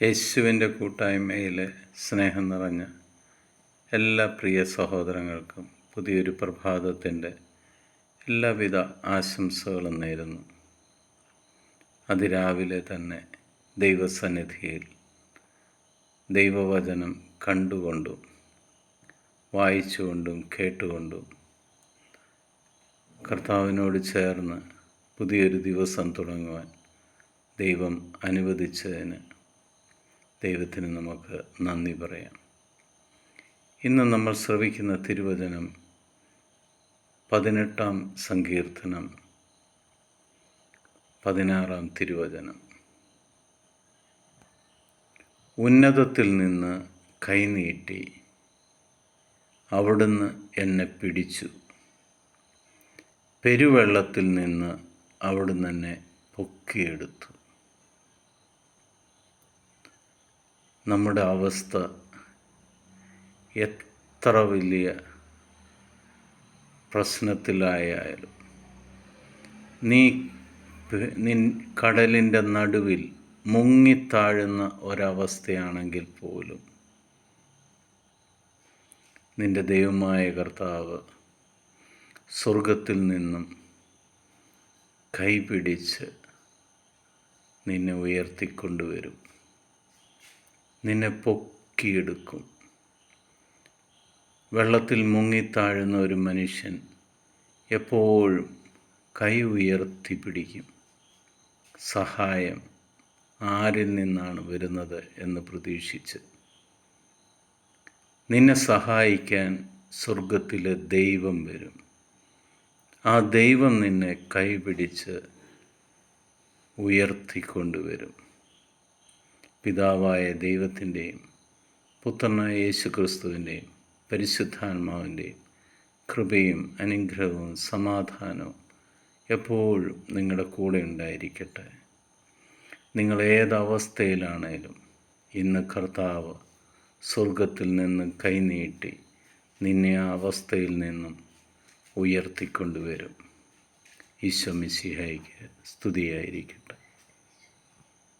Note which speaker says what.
Speaker 1: യേശുവിൻ്റെ കൂട്ടായ്മയിൽ സ്നേഹം നിറഞ്ഞ എല്ലാ പ്രിയ സഹോദരങ്ങൾക്കും പുതിയൊരു പ്രഭാതത്തിൻ്റെ എല്ലാവിധ ആശംസകളും നേരുന്നു. അതിരാവിലെ തന്നെ ദൈവസന്നിധിയിൽ ദൈവവചനം കണ്ടുകൊണ്ടും വായിച്ചുകൊണ്ടും കേട്ടുകൊണ്ടും കർത്താവിനോട് ചേർന്ന് പുതിയൊരു ദിവസം തുടങ്ങുവാൻ ദൈവം അനുവദിച്ചതിന് ദൈവത്തിന് നമുക്ക് നന്ദി പറയാം. ഇന്ന് നമ്മൾ ശ്രവിക്കുന്ന തിരുവചനം 18-ാം സങ്കീർത്തനം 16-ാം തിരുവചനം. ഉന്നതത്തിൽ നിന്ന് കൈനീട്ടി അവിടുന്ന് എന്നെ പിടിച്ചു, പെരുവെള്ളത്തിൽ നിന്ന് അവിടുന്ന് എന്നെ പൊക്കിയെടുത്തു. നമ്മുടെ അവസ്ഥ എത്ര വലിയ പ്രശ്നത്തിലായാലും, നീ കടലിൻ്റെ നടുവിൽ മുങ്ങിത്താഴുന്ന ഒരവസ്ഥയാണെങ്കിൽ പോലും നിൻ്റെ ദൈവമായ കർത്താവ് സ്വർഗത്തിൽ നിന്നും കൈപിടിച്ച് നിന്നെ ഉയർത്തിക്കൊണ്ടുവരും, നിന്നെ പൊക്കിയെടുക്കും. വെള്ളത്തിൽ മുങ്ങിത്താഴുന്ന ഒരു മനുഷ്യൻ എപ്പോഴും കൈ ഉയർത്തി പിടിക്കും. സഹായം ആരിൽ നിന്നാണ് വരുന്നത് എന്ന് പ്രതീക്ഷിച്ച്. നിന്നെ സഹായിക്കാൻ സ്വർഗത്തിലെ ദൈവം വരും. ആ ദൈവം നിന്നെ കൈപിടിച്ച് ഉയർത്തിക്കൊണ്ടുവരും. പിതാവായ ദൈവത്തിൻ്റെയും പുത്രനായ യേശുക്രിസ്തുവിൻ്റെയും പരിശുദ്ധാത്മാവിൻ്റെയും കൃപയും അനുഗ്രഹവും സമാധാനവും എപ്പോഴും നിങ്ങളുടെ കൂടെ ഉണ്ടായിരിക്കട്ടെ. നിങ്ങൾ ഏതവസ്ഥയിലാണേലും ഇന്ന് കർത്താവ് സ്വർഗത്തിൽ നിന്നും കൈനീട്ടി നിന്നെ ആ അവസ്ഥയിൽ നിന്നും ഉയർത്തിക്കൊണ്ടുവരും. ഈശോ മിശിഹായ്ക്ക് സ്തുതിയായിരിക്കട്ടെ.